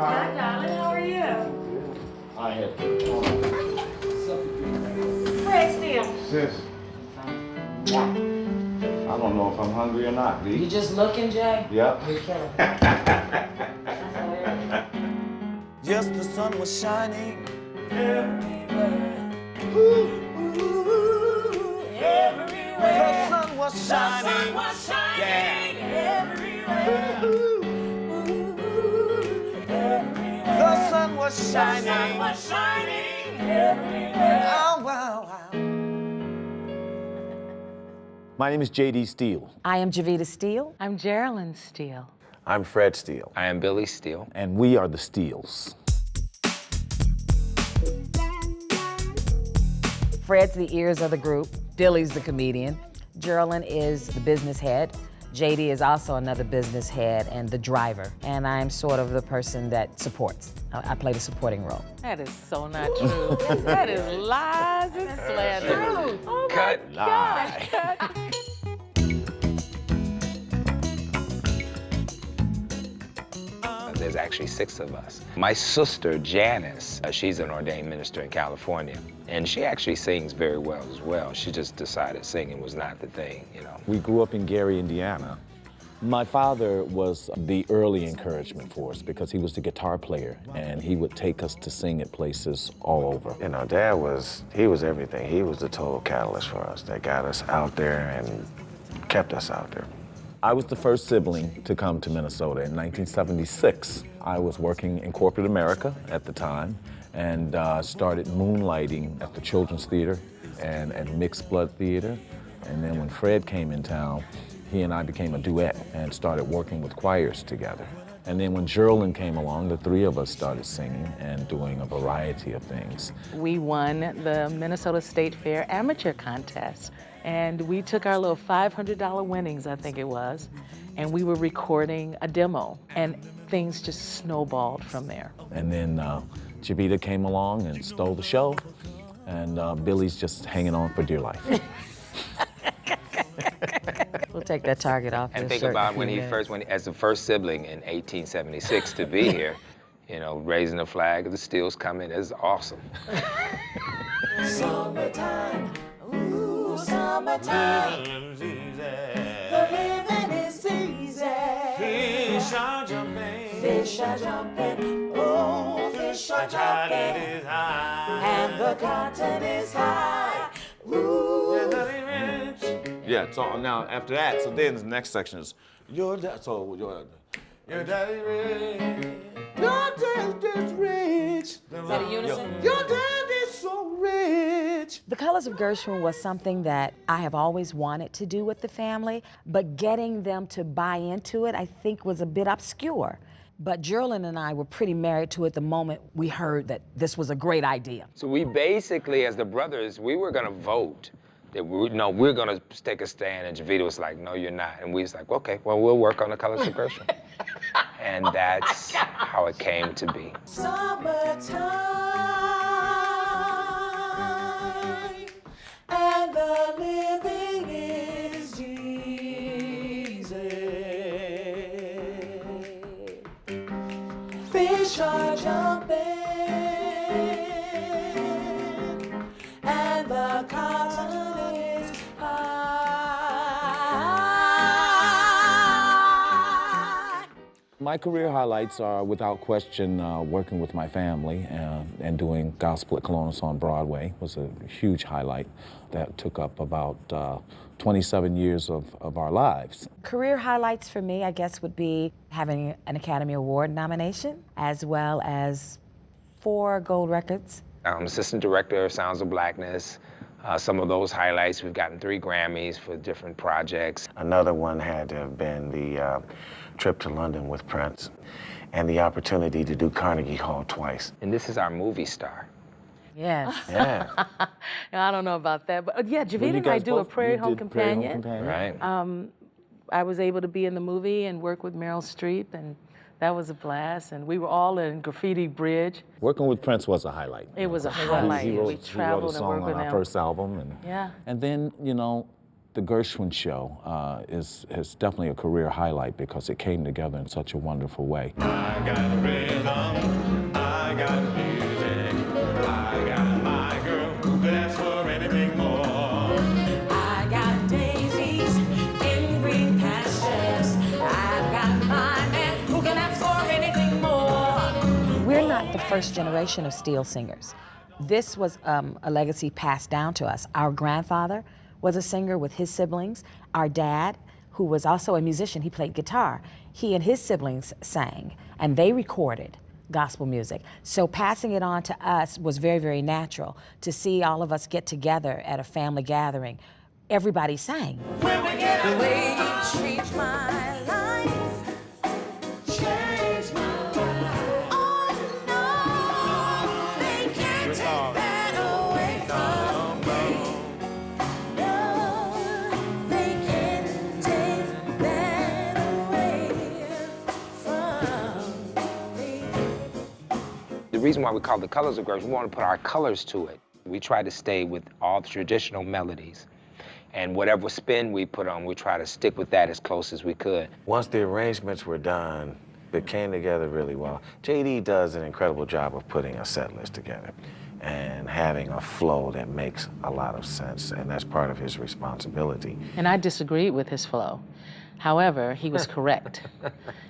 Hi, darling. How are you? I had Fred Steele. Sis. I don't know if I'm hungry or not, D. You just looking, Jay? Yep. You're killing me. Yes, the sun was shining Everywhere. everywhere. The sun was shining. Everywhere. The sun was shining. Everywhere. Oh, wow, wow. My name is J.D. Steele. I am Jevetta Steele. I'm Jearlyn Steele. I'm Fred Steele. I am Billy Steele. And we are the Steeles. Fred's the ears of the group. Billy's the comedian. Jearlyn is the business head. JD is also another business head and the driver. And I'm sort of the person that supports. I play the supporting role. That is so not true. That is lies and slander. Oh my gosh. Cut. There's actually 6 of us. My sister, Janice, she's an ordained minister in California, and she actually sings very well as well. She just decided singing was not the thing, you know. We grew up in Gary, Indiana. My father was the early encouragement for us because he was the guitar player and he would take us to sing at places all over. You know, Dad was everything. He was the total catalyst for us that got us out there and kept us out there. I was the first sibling to come to Minnesota in 1976. I was working in corporate America at the time and started moonlighting at the Children's Theater and at Mixed Blood Theater. And then when Fred came in town, he and I became a duet and started working with choirs together. And then when Jearlyn came along, the 3 of us started singing and doing a variety of things. We won the Minnesota State Fair Amateur Contest. And we took our little $500 winnings, I think it was, and we were recording a demo. And things just snowballed from there. And then Jevetta came along and stole the show. And Billy's just hanging on for dear life. We'll take that target off. And think about when as the first sibling in 1876 to be here, you know, raising the flag of the Steeles coming is awesome. Summertime. Ooh, summertime. The living is easy. Fish are jumping. Fish are jumping. Oh, fish are jumping. And the cotton is high. Ooh. Yeah, so now after that, so then the next section is your dad. So your daddy rich. Your dad is rich. Is that a unison? Your dad is so rich. The Colors of Gershwin was something that I have always wanted to do with the family, but getting them to buy into it, I think, was a bit obscure. But Jearlyn and I were pretty married to it the moment we heard that this was a great idea. So we basically, as the brothers, we were gonna vote that we're gonna take a stand, and Jevetta was like, no, you're not. And we was like, okay, well, we'll work on the Colors of Gershwin. And that's how it came to be. Summertime, and the living is easy. Fish are jumping, and the cotton is high. My career highlights are, without question, working with my family and doing gospel at Colonus on Broadway was a huge highlight that took up about 27 years of our lives. Career highlights for me, I guess, would be having an Academy Award nomination, as well as 4 gold records. I'm assistant director of Sounds of Blackness. Some of those highlights, we've gotten 3 Grammys for different projects. Another one had to have been the trip to London with Prince and the opportunity to do Carnegie Hall twice. And this is our movie star. Yes. Yeah. I don't know about that, but yeah, Jevetta and I do a Prairie Home Companion. Right. I was able to be in the movie and work with Meryl Streep, and that was a blast. And we were all in Graffiti Bridge. Working with Prince was a highlight. It was a highlight. He wrote, We traveled he and wrote a worked song with on our him. first album. Yeah. And then, you know, The Gershwin show is definitely a career highlight because it came together in such a wonderful way. I got rhythm, I got music, I got my girl who could ask for anything more. I got daisies in green pastures, I've got my man who can ask for anything more. We're not the first generation of Steele singers. This was a legacy passed down to us. Our grandfather was a singer with his siblings. Our dad, who was also a musician, he played guitar. He and his siblings sang, and they recorded gospel music. So passing it on to us was very, very natural. To see all of us get together at a family gathering, everybody sang. When we get away, change my life. Change my life. Oh no, they can't take that away from me. No, they can't take that away from me. The reason why we call it the colors of Gershwin, we want to put our colors to it. We try to stay with all the traditional melodies. And whatever spin we put on, we try to stick with that as close as we could. Once the arrangements were done, it came together really well. JD does an incredible job of putting a set list together and having a flow that makes a lot of sense, and that's part of his responsibility. And I disagreed with his flow. However, he was correct.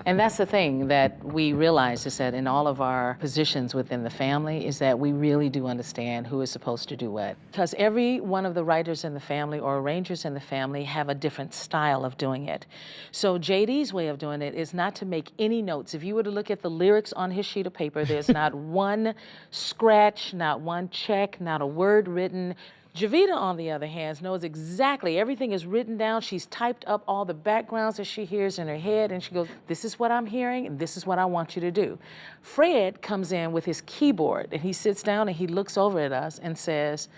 And that's the thing that we realize is that in all of our positions within the family is that we really do understand who is supposed to do what. Because every one of the writers in the family or arrangers in the family have a different style of doing it. So JD's way of doing it is not to make any notes. If you were to look at the lyrics on his sheet of paper, there's not one scratch, not one check, not a word written. Jevetta, on the other hand, knows exactly, everything is written down. She's typed up all the backgrounds that she hears in her head, and she goes, this is what I'm hearing, and this is what I want you to do. Fred comes in with his keyboard, and he sits down and he looks over at us and says,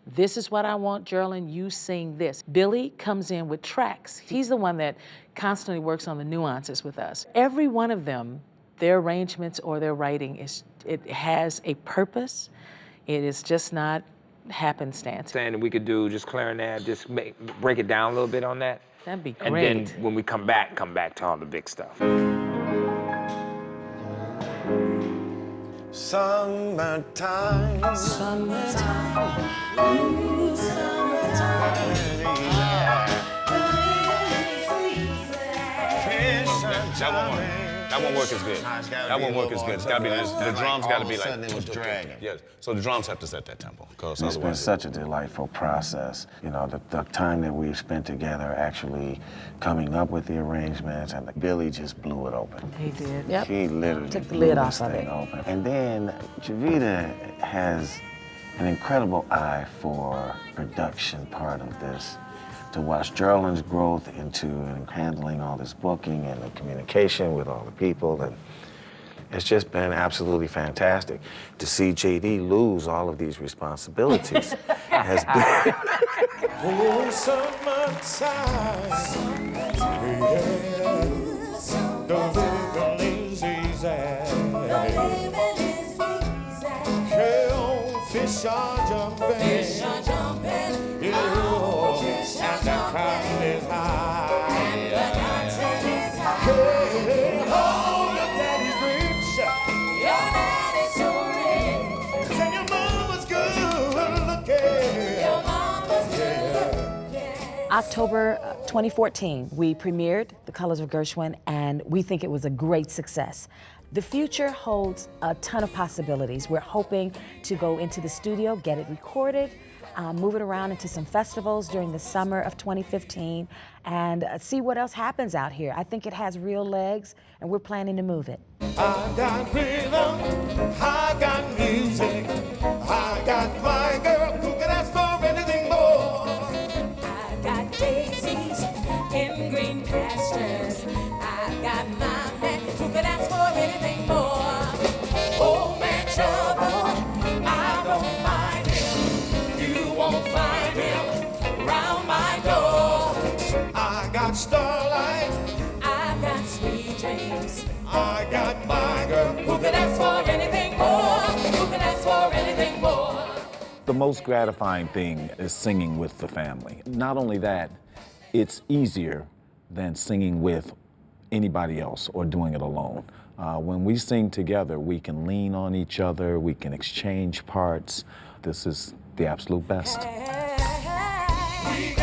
this is what I want, Jearlyn, you sing this. Billy comes in with tracks. He's the one that constantly works on the nuances with us. Every one of them, their arrangements or their writing, it has a purpose. It is just not happenstance. Saying that we could do just clarinet, just break it down a little bit on that. That'd be And great. then when we come back to all the big stuff. Summertime. Summertime. Ooh, summertime. That won't work as good. That won't work as good. It's gotta be the drums gotta be like. It was dragging. Yes. So the drums have to set that tempo. Cause It's been otherwise. such a delightful process. You know, the time that we've spent together actually coming up with the arrangements, and Billy just blew it open. He did. Yep. He literally Took the blew lid this off of thing it. open. And then Jevetta has an incredible eye for production part of this. To watch Jearlyn's growth into handling all this booking and the communication with all the people, and it's just been absolutely fantastic. To see JD lose all of these responsibilities has been. Oh, summertime. Yeah. The living is easy. Fish are jumping. Fish are jumping. And the cotton is high. And the cotton is high. Hey, oh, your daddy's rich. Your daddy's so rich. And your mama's good looking. Your mama's good looking. October 2014, we premiered The Colors of Gershwin, and we think it was a great success. The future holds a ton of possibilities. We're hoping to go into the studio, get it recorded, move it around into some festivals during the summer of 2015, and see what else happens out here. I think it has real legs, and we're planning to move it. I got rhythm, I got music, I got my girl who can ask for anything more. I got daisies in green pastures, I got my man who can ask for anything more. Oh man, trouble, I don't mind him, you won't find him round my door. I got starlight, I got sweet dreams, I got my girl who can ask for anything more, who can ask for anything more. The most gratifying thing is singing with the family. Not only that, it's easier than singing with anybody else or doing it alone. When we sing together, we can lean on each other, we can exchange parts. This is the absolute best. We